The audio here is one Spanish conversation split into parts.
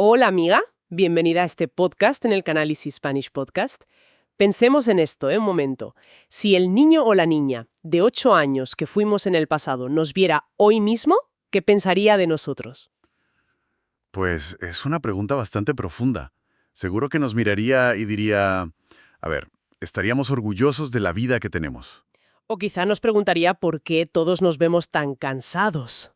Hola amiga, bienvenida a este podcast en el canal Easy Spanish Podcast. Pensemos en esto, un momento. Si el niño o la niña de 8 años que fuimos en el pasado nos viera hoy mismo, ¿qué pensaría de nosotros? Pues es una pregunta bastante profunda. Seguro que nos miraría y diría, a ver, estaríamos orgullosos de la vida que tenemos. O quizá nos preguntaría por qué todos nos vemos tan cansados,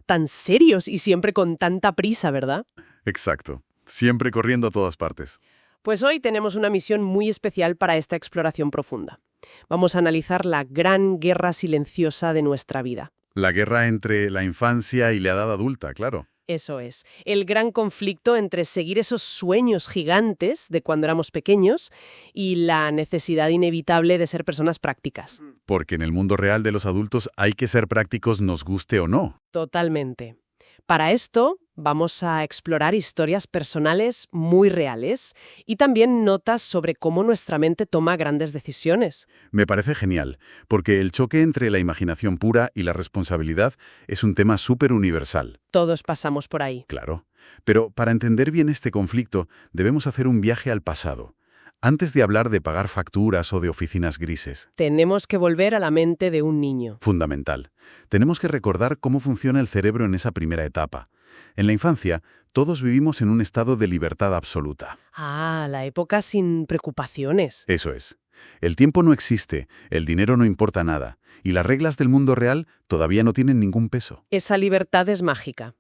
tan serios y siempre con tanta prisa, ¿verdad? Exacto. Siempre corriendo a todas partes. Pues hoy tenemos una misión muy especial para esta exploración profunda. Vamos a analizar la gran guerra silenciosa de nuestra vida. La guerra entre la infancia y la edad adulta, claro. Eso es, el gran conflicto entre seguir esos sueños gigantes de cuando éramos pequeños y la necesidad inevitable de ser personas prácticas. Porque en el mundo real de los adultos hay que ser prácticos nos guste o no. Totalmente. Para esto vamos a explorar historias personales muy reales y también notas sobre cómo nuestra mente toma grandes decisiones. Me parece genial, porque el choque entre la imaginación pura y la responsabilidad es un tema súper universal. Todos pasamos por ahí. Claro. Pero para entender bien este conflicto, debemos hacer un viaje al pasado, antes de hablar de pagar facturas o de oficinas grises. Tenemos que volver a la mente de un niño. Fundamental. Tenemos que recordar cómo funciona el cerebro en esa primera etapa. En la infancia, todos vivimos en un estado de libertad absoluta. Ah, la época sin preocupaciones. Eso es. El tiempo no existe, el dinero no importa nada, y las reglas del mundo real todavía no tienen ningún peso. Esa libertad es mágica.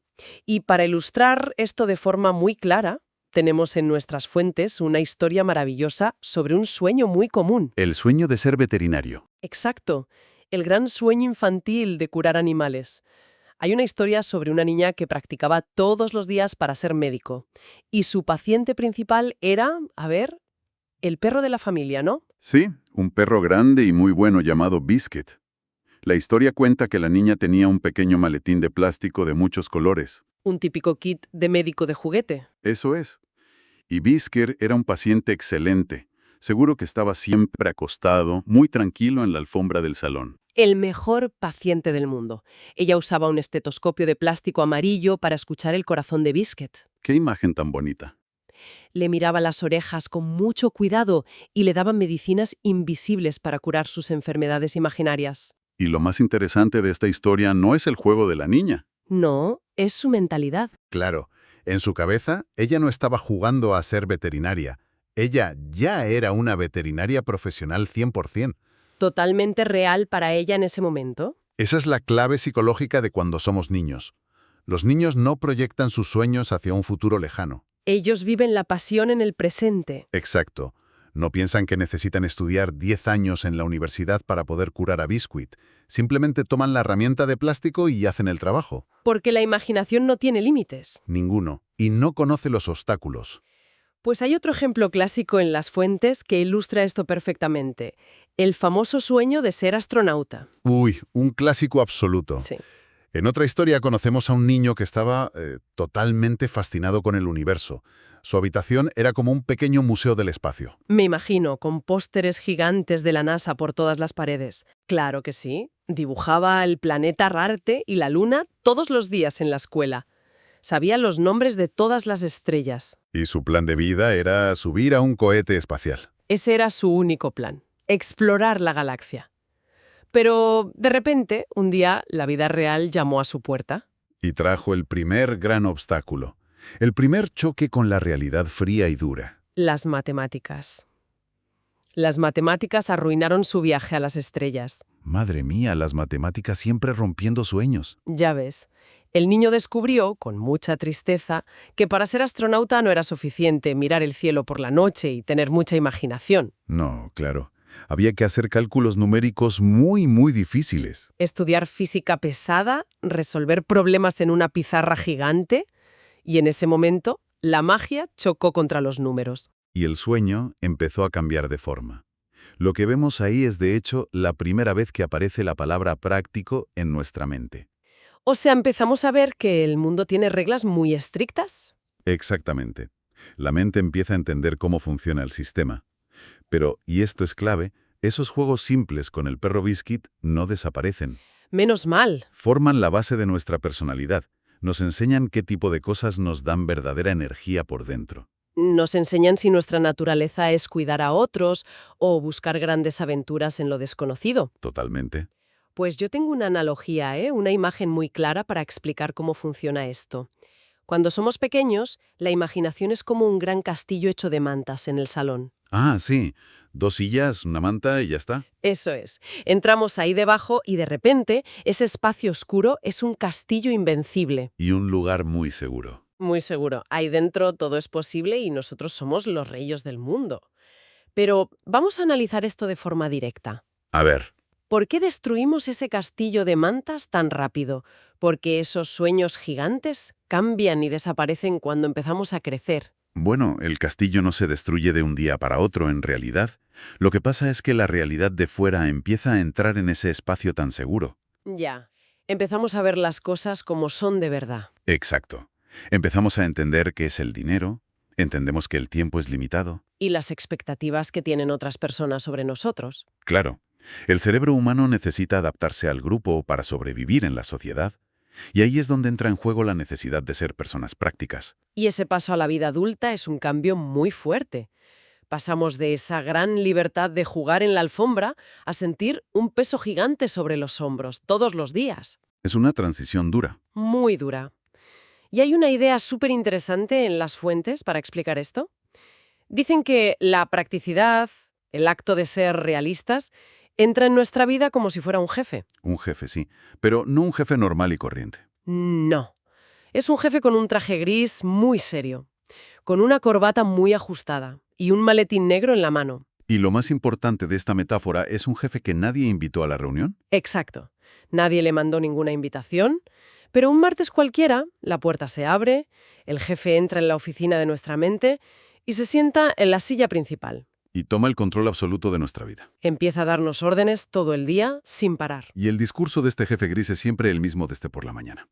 Y para ilustrar esto de forma muy clara, tenemos en nuestras fuentes una historia maravillosa sobre un sueño muy común. El sueño de ser veterinario. Exacto, el gran sueño infantil de curar animales. Hay una historia sobre una niña que practicaba todos los días para ser médico. Y su paciente principal era, el perro de la familia, ¿no? Sí, un perro grande y muy bueno llamado Biscuit. La historia cuenta que la niña tenía un pequeño maletín de plástico de muchos colores. Un típico kit de médico de juguete. Eso es. Y Biscuit era un paciente excelente. Seguro que estaba siempre acostado, muy tranquilo en la alfombra del salón. El mejor paciente del mundo. Ella usaba un estetoscopio de plástico amarillo para escuchar el corazón de Biscuit. ¡Qué imagen tan bonita! Le miraba las orejas con mucho cuidado y le daba medicinas invisibles para curar sus enfermedades imaginarias. Y lo más interesante de esta historia no es el juego de la niña. No, es su mentalidad. Claro, en su cabeza, ella no estaba jugando a ser veterinaria. Ella ya era una veterinaria profesional 100%. Totalmente real para ella en ese momento. Esa es la clave psicológica de cuando somos niños. Los niños no proyectan sus sueños hacia un futuro lejano. Ellos viven la pasión en el presente. Exacto. No piensan que necesitan estudiar 10 años en la universidad para poder curar a Biscuit. Simplemente toman la herramienta de plástico y hacen el trabajo. Porque la imaginación no tiene límites. Ninguno. Y no conoce los obstáculos. Pues hay otro ejemplo clásico en las fuentes que ilustra esto perfectamente. El famoso sueño de ser astronauta. Uy, un clásico absoluto. Sí. En otra historia conocemos a un niño que estaba totalmente fascinado con el universo. Su habitación era como un pequeño museo del espacio. Me imagino, con pósteres gigantes de la NASA por todas las paredes. Claro que sí. Dibujaba el planeta Marte y la Luna todos los días en la escuela. Sabía los nombres de todas las estrellas. Y su plan de vida era subir a un cohete espacial. Ese era su único plan, explorar la galaxia. Pero, de repente, un día, la vida real llamó a su puerta. Y trajo el primer gran obstáculo. El primer choque con la realidad fría y dura. Las matemáticas. Las matemáticas arruinaron su viaje a las estrellas. Madre mía, las matemáticas siempre rompiendo sueños. Ya ves, el niño descubrió, con mucha tristeza, que para ser astronauta no era suficiente mirar el cielo por la noche y tener mucha imaginación. No, claro. Había que hacer cálculos numéricos muy, muy difíciles. Estudiar física pesada, resolver problemas en una pizarra gigante, y en ese momento, la magia chocó contra los números. Y el sueño empezó a cambiar de forma. Lo que vemos ahí es, de hecho, la primera vez que aparece la palabra práctico en nuestra mente. O sea, empezamos a ver que el mundo tiene reglas muy estrictas. Exactamente. La mente empieza a entender cómo funciona el sistema. Pero, y esto es clave, esos juegos simples con el perro Biscuit no desaparecen. Menos mal. Forman la base de nuestra personalidad. Nos enseñan qué tipo de cosas nos dan verdadera energía por dentro. Nos enseñan si nuestra naturaleza es cuidar a otros o buscar grandes aventuras en lo desconocido. Totalmente. Pues yo tengo una analogía, una imagen muy clara para explicar cómo funciona esto. Cuando somos pequeños, la imaginación es como un gran castillo hecho de mantas en el salón. Ah, sí. 2 sillas, una manta y ya está. Eso es. Entramos ahí debajo y de repente ese espacio oscuro es un castillo invencible. Y un lugar muy seguro. Muy seguro. Ahí dentro todo es posible y nosotros somos los reyes del mundo. Pero vamos a analizar esto de forma directa. A ver, ¿Por qué destruimos ese castillo de mantas tan rápido? Porque esos sueños gigantes cambian y desaparecen cuando empezamos a crecer. bueno, el castillo no se destruye de un día para otro en realidad. Lo que pasa es que la realidad de fuera empieza a entrar en ese espacio tan seguro. Ya. Empezamos a ver las cosas como son de verdad. Exacto. Empezamos a entender qué es el dinero, entendemos que el tiempo es limitado. Y las expectativas que tienen otras personas sobre nosotros. Claro, el cerebro humano necesita adaptarse al grupo para sobrevivir en la sociedad. Y ahí es donde entra en juego la necesidad de ser personas prácticas. Y ese paso a la vida adulta es un cambio muy fuerte. Pasamos de esa gran libertad de jugar en la alfombra a sentir un peso gigante sobre los hombros todos los días. Es una transición dura. Muy dura. Y hay una idea súper interesante en las fuentes para explicar esto. Dicen que la practicidad, el acto de ser realistas, entra en nuestra vida como si fuera un jefe. Un jefe, sí, pero no un jefe normal y corriente. No. Es un jefe con un traje gris muy serio, con una corbata muy ajustada y un maletín negro en la mano. Y lo más importante de esta metáfora es un jefe que nadie invitó a la reunión. Exacto. Nadie le mandó ninguna invitación, pero un martes cualquiera, la puerta se abre, el jefe entra en la oficina de nuestra mente y se sienta en la silla principal. Y toma el control absoluto de nuestra vida. Empieza a darnos órdenes todo el día sin parar. Y el discurso de este jefe gris es siempre el mismo desde por la mañana.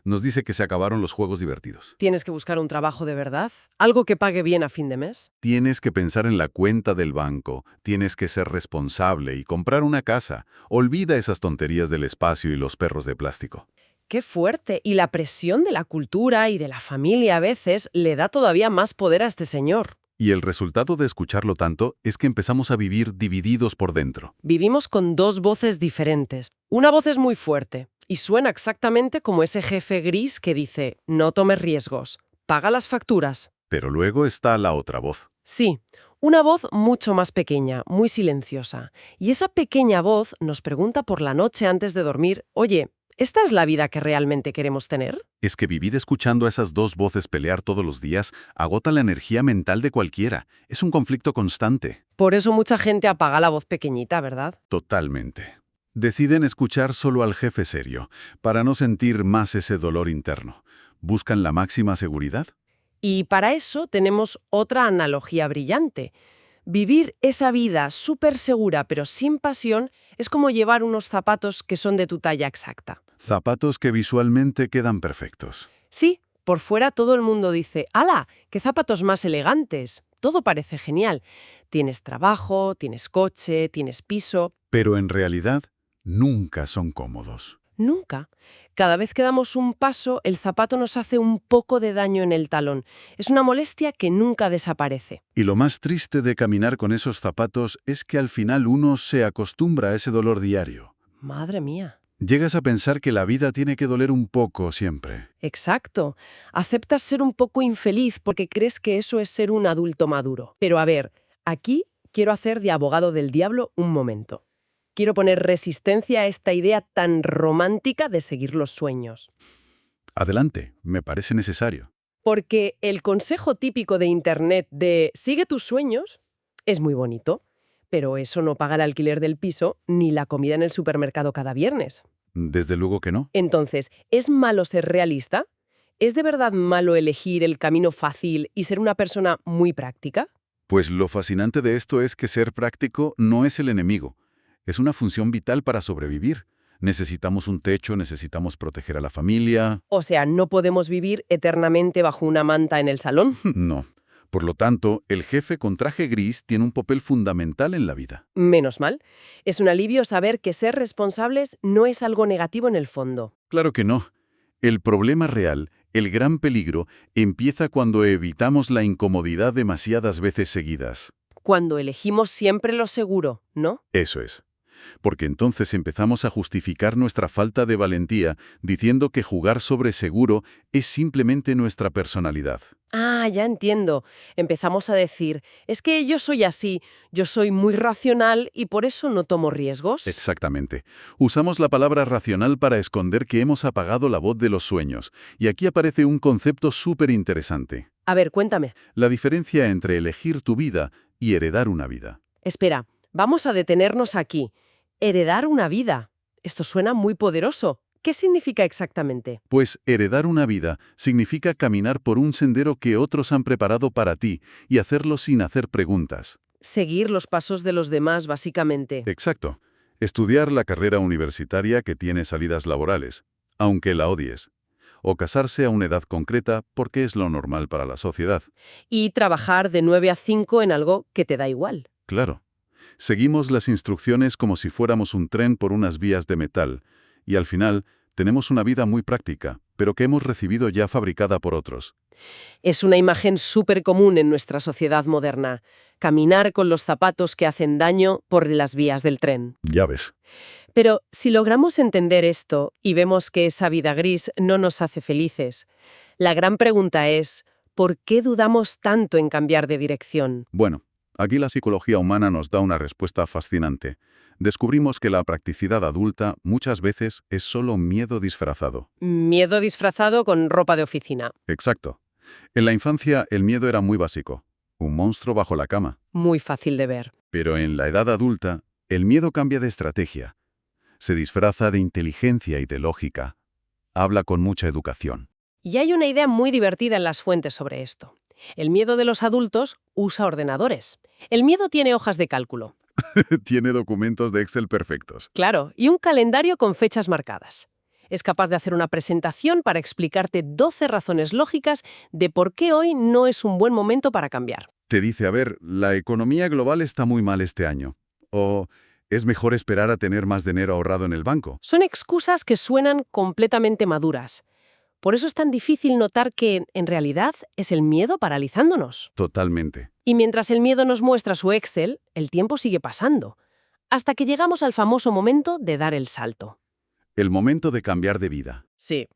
Nos dice que se acabaron los juegos divertidos. ¿Tienes que buscar un trabajo de verdad? ¿Algo que pague bien a fin de mes? Tienes que pensar en la cuenta del banco, tienes que ser responsable y comprar una casa. Olvida esas tonterías del espacio y los perros de plástico. ¡Qué fuerte! Y la presión de la cultura y de la familia a veces le da todavía más poder a este señor. Y el resultado de escucharlo tanto es que empezamos a vivir divididos por dentro. Vivimos con dos voces diferentes. Una voz es muy fuerte y suena exactamente como ese jefe gris que dice, no tomes riesgos, paga las facturas. Pero luego está la otra voz. Sí, una voz mucho más pequeña, muy silenciosa. Y esa pequeña voz nos pregunta por la noche antes de dormir, oye, ¿esta es la vida que realmente queremos tener? Es que vivir escuchando a esas dos voces pelear todos los días agota la energía mental de cualquiera. Es un conflicto constante. Por eso mucha gente apaga la voz pequeñita, ¿verdad? Totalmente. Deciden escuchar solo al jefe serio, para no sentir más ese dolor interno. ¿Buscan la máxima seguridad? Y para eso tenemos otra analogía brillante. Vivir esa vida súper segura pero sin pasión es como llevar unos zapatos que son de tu talla exacta. Zapatos que visualmente quedan perfectos. Sí, por fuera todo el mundo dice, ¡hala! ¡Qué zapatos más elegantes! Todo parece genial. Tienes trabajo, tienes coche, tienes piso. Pero en realidad, nunca son cómodos. Nunca. Cada vez que damos un paso, el zapato nos hace un poco de daño en el talón. Es una molestia que nunca desaparece. Y lo más triste de caminar con esos zapatos es que al final uno se acostumbra a ese dolor diario. Madre mía. Llegas a pensar que la vida tiene que doler un poco siempre. Exacto. Aceptas ser un poco infeliz porque crees que eso es ser un adulto maduro. Pero a ver, aquí quiero hacer de abogado del diablo un momento. Quiero poner resistencia a esta idea tan romántica de seguir los sueños. Adelante, me parece necesario. Porque el consejo típico de Internet de sigue tus sueños es muy bonito, pero eso no paga el alquiler del piso ni la comida en el supermercado cada viernes. Desde luego que no. Entonces, ¿es malo ser realista? ¿Es de verdad malo elegir el camino fácil y ser una persona muy práctica? Pues lo fascinante de esto es que ser práctico no es el enemigo. Es una función vital para sobrevivir. Necesitamos un techo, necesitamos proteger a la familia. O sea, ¿no podemos vivir eternamente bajo una manta en el salón? No. Por lo tanto, el jefe con traje gris tiene un papel fundamental en la vida. Menos mal. Es un alivio saber que ser responsables no es algo negativo en el fondo. Claro que no. El problema real, el gran peligro, empieza cuando evitamos la incomodidad demasiadas veces seguidas. Cuando elegimos siempre lo seguro, ¿no? Eso es. Porque entonces empezamos a justificar nuestra falta de valentía diciendo que jugar sobre seguro es simplemente nuestra personalidad. Ah, ya entiendo. Empezamos a decir, es que yo soy así, yo soy muy racional y por eso no tomo riesgos. Exactamente. Usamos la palabra racional para esconder que hemos apagado la voz de los sueños. Y aquí aparece un concepto súper interesante. A ver, cuéntame. La diferencia entre elegir tu vida y heredar una vida. Espera, vamos a detenernos aquí. Heredar una vida. Esto suena muy poderoso. ¿Qué significa exactamente? Pues heredar una vida significa caminar por un sendero que otros han preparado para ti y hacerlo sin hacer preguntas. Seguir los pasos de los demás, básicamente. Exacto. Estudiar la carrera universitaria que tiene salidas laborales, aunque la odies. O casarse a una edad concreta porque es lo normal para la sociedad. Y trabajar de 9 a 5 en algo que te da igual. Claro. Seguimos las instrucciones como si fuéramos un tren por unas vías de metal, y al final tenemos una vida muy práctica, pero que hemos recibido ya fabricada por otros. Es una imagen súper común en nuestra sociedad moderna. Caminar con los zapatos que hacen daño por las vías del tren. Ya ves. Pero si logramos entender esto y vemos que esa vida gris no nos hace felices, la gran pregunta es, ¿por qué dudamos tanto en cambiar de dirección? Bueno, aquí la psicología humana nos da una respuesta fascinante. Descubrimos que la practicidad adulta muchas veces es solo miedo disfrazado. Miedo disfrazado con ropa de oficina. Exacto. En la infancia el miedo era muy básico. Un monstruo bajo la cama. Muy fácil de ver. Pero en la edad adulta, el miedo cambia de estrategia. Se disfraza de inteligencia y de lógica. Habla con mucha educación. Y hay una idea muy divertida en las fuentes sobre esto. El miedo de los adultos usa ordenadores. El miedo tiene hojas de cálculo. Tiene documentos de Excel perfectos. Claro, y un calendario con fechas marcadas. Es capaz de hacer una presentación para explicarte 12 razones lógicas de por qué hoy no es un buen momento para cambiar. Te dice, a ver, la economía global está muy mal este año. O es mejor esperar a tener más dinero ahorrado en el banco. Son excusas que suenan completamente maduras. Por eso es tan difícil notar que, en realidad, es el miedo paralizándonos. Totalmente. Y mientras el miedo nos muestra su Excel, el tiempo sigue pasando, hasta que llegamos al famoso momento de dar el salto. El momento de cambiar de vida. Sí,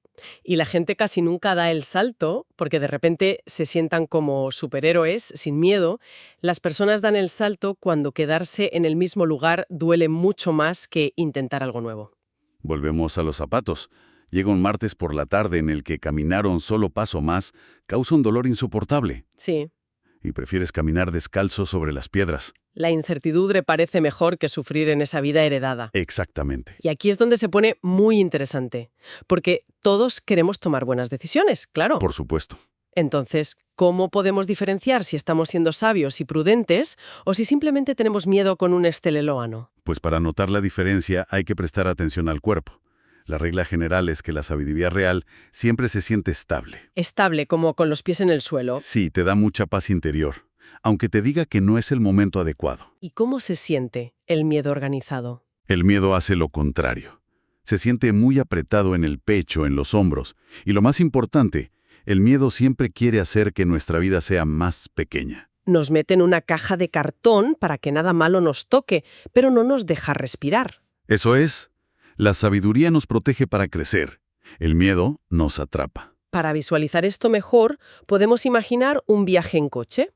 y la gente casi nunca da el salto, porque de repente se sientan como superhéroes, sin miedo. Las personas dan el salto cuando quedarse en el mismo lugar duele mucho más que intentar algo nuevo. Volvemos a los zapatos. Llega un martes por la tarde en el que caminar un solo paso más causa un dolor insoportable. Sí. Y prefieres caminar descalzo sobre las piedras. La incertidumbre parece mejor que sufrir en esa vida heredada. Exactamente. Y aquí es donde se pone muy interesante, porque todos queremos tomar buenas decisiones, claro. Por supuesto. Entonces, ¿cómo podemos diferenciar si estamos siendo sabios y prudentes o si simplemente tenemos miedo con un estelelóano? Pues para notar la diferencia hay que prestar atención al cuerpo. La regla general es que la sabiduría real siempre se siente estable. Estable, como con los pies en el suelo. Sí, te da mucha paz interior, aunque te diga que no es el momento adecuado. ¿Y cómo se siente el miedo organizado? El miedo hace lo contrario. Se siente muy apretado en el pecho, en los hombros. Y lo más importante, el miedo siempre quiere hacer que nuestra vida sea más pequeña. Nos mete en una caja de cartón para que nada malo nos toque, pero no nos deja respirar. Eso es. La sabiduría nos protege para crecer. El miedo nos atrapa. Para visualizar esto mejor, podemos imaginar un viaje en coche.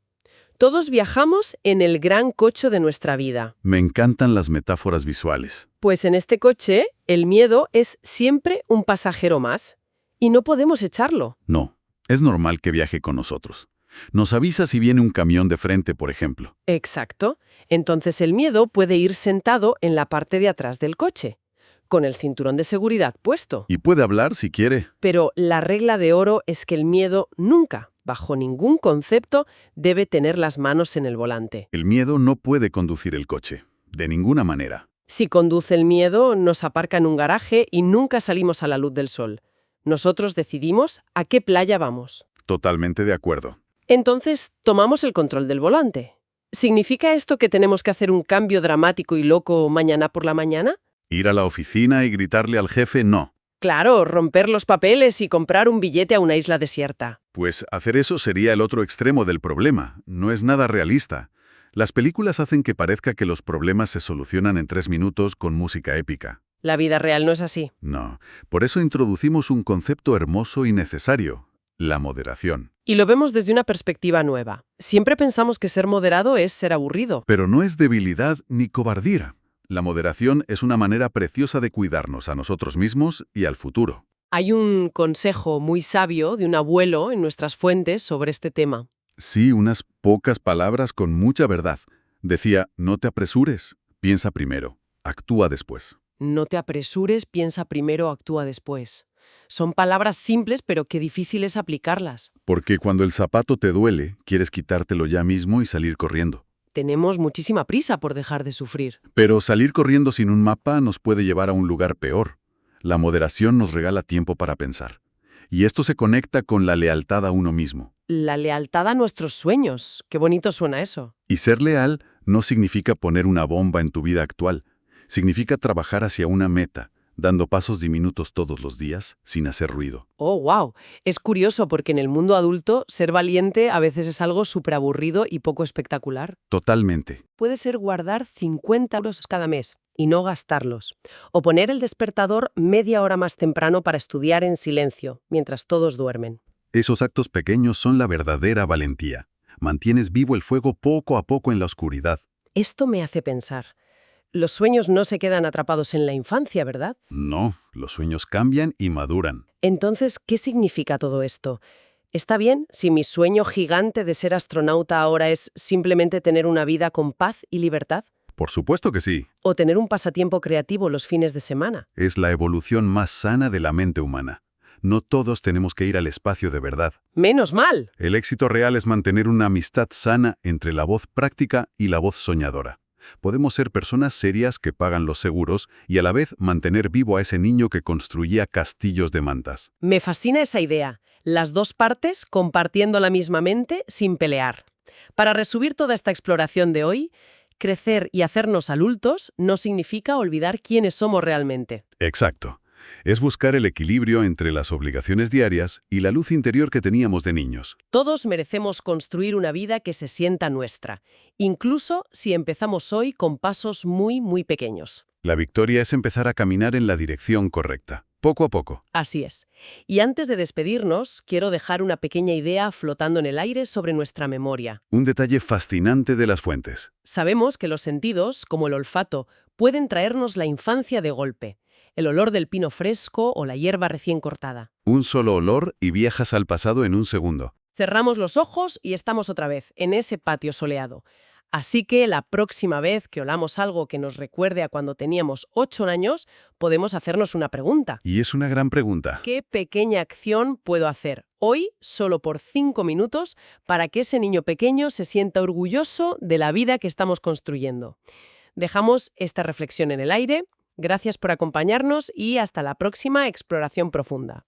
Todos viajamos en el gran coche de nuestra vida. Me encantan las metáforas visuales. Pues en este coche, el miedo es siempre un pasajero más. Y no podemos echarlo. No, es normal que viaje con nosotros. Nos avisa si viene un camión de frente, por ejemplo. Exacto. Entonces el miedo puede ir sentado en la parte de atrás del coche, con el cinturón de seguridad puesto. Y puede hablar si quiere. Pero la regla de oro es que el miedo nunca, bajo ningún concepto, debe tener las manos en el volante. El miedo no puede conducir el coche, de ninguna manera. Si conduce el miedo, nos aparca en un garaje y nunca salimos a la luz del sol. Nosotros decidimos a qué playa vamos. Totalmente de acuerdo. Entonces, tomamos el control del volante. ¿Significa esto que tenemos que hacer un cambio dramático y loco mañana por la mañana? Ir a la oficina y gritarle al jefe, no. Claro, romper los papeles y comprar un billete a una isla desierta. Pues hacer eso sería el otro extremo del problema. No es nada realista. Las películas hacen que parezca que los problemas se solucionan en 3 minutos con música épica. La vida real no es así. No. Por eso introducimos un concepto hermoso y necesario: la moderación. Y lo vemos desde una perspectiva nueva. Siempre pensamos que ser moderado es ser aburrido. Pero no es debilidad ni cobardía. La moderación es una manera preciosa de cuidarnos a nosotros mismos y al futuro. Hay un consejo muy sabio de un abuelo en nuestras fuentes sobre este tema. Sí, unas pocas palabras con mucha verdad. Decía: no te apresures, piensa primero, actúa después. No te apresures, piensa primero, actúa después. Son palabras simples, pero qué difícil es aplicarlas. Porque cuando el zapato te duele, quieres quitártelo ya mismo y salir corriendo. Tenemos muchísima prisa por dejar de sufrir. Pero salir corriendo sin un mapa nos puede llevar a un lugar peor. La moderación nos regala tiempo para pensar. Y esto se conecta con la lealtad a uno mismo. La lealtad a nuestros sueños. Qué bonito suena eso. Y ser leal no significa poner una bomba en tu vida actual. Significa trabajar hacia una meta, dando pasos diminutos todos los días, sin hacer ruido. Oh, wow. Es curioso porque en el mundo adulto ser valiente a veces es algo súper aburrido y poco espectacular. Totalmente. Puede ser guardar 50 euros cada mes y no gastarlos. O poner el despertador media hora más temprano para estudiar en silencio, mientras todos duermen. Esos actos pequeños son la verdadera valentía. Mantienes vivo el fuego poco a poco en la oscuridad. Esto me hace pensar. Los sueños no se quedan atrapados en la infancia, ¿verdad? No, los sueños cambian y maduran. Entonces, ¿qué significa todo esto? ¿Está bien si mi sueño gigante de ser astronauta ahora es simplemente tener una vida con paz y libertad? Por supuesto que sí. ¿O tener un pasatiempo creativo los fines de semana? Es la evolución más sana de la mente humana. No todos tenemos que ir al espacio de verdad. ¡Menos mal! El éxito real es mantener una amistad sana entre la voz práctica y la voz soñadora. Podemos ser personas serias que pagan los seguros y a la vez mantener vivo a ese niño que construía castillos de mantas. Me fascina esa idea. Las dos partes compartiendo la misma mente sin pelear. Para resumir toda esta exploración de hoy, crecer y hacernos adultos no significa olvidar quiénes somos realmente. Exacto. Es buscar el equilibrio entre las obligaciones diarias y la luz interior que teníamos de niños. Todos merecemos construir una vida que se sienta nuestra, incluso si empezamos hoy con pasos muy, muy pequeños. La victoria es empezar a caminar en la dirección correcta, poco a poco. Así es. Y antes de despedirnos, quiero dejar una pequeña idea flotando en el aire sobre nuestra memoria. Un detalle fascinante de las fuentes. Sabemos que los sentidos, como el olfato, pueden traernos la infancia de golpe. El olor del pino fresco o la hierba recién cortada. Un solo olor y viajas al pasado en un segundo. Cerramos los ojos y estamos otra vez en ese patio soleado. Así que la próxima vez que olamos algo que nos recuerde a cuando teníamos 8 años, podemos hacernos una pregunta. Y es una gran pregunta. ¿Qué pequeña acción puedo hacer hoy, solo por 5 minutos, para que ese niño pequeño se sienta orgulloso de la vida que estamos construyendo? Dejamos esta reflexión en el aire. Gracias por acompañarnos y hasta la próxima exploración profunda.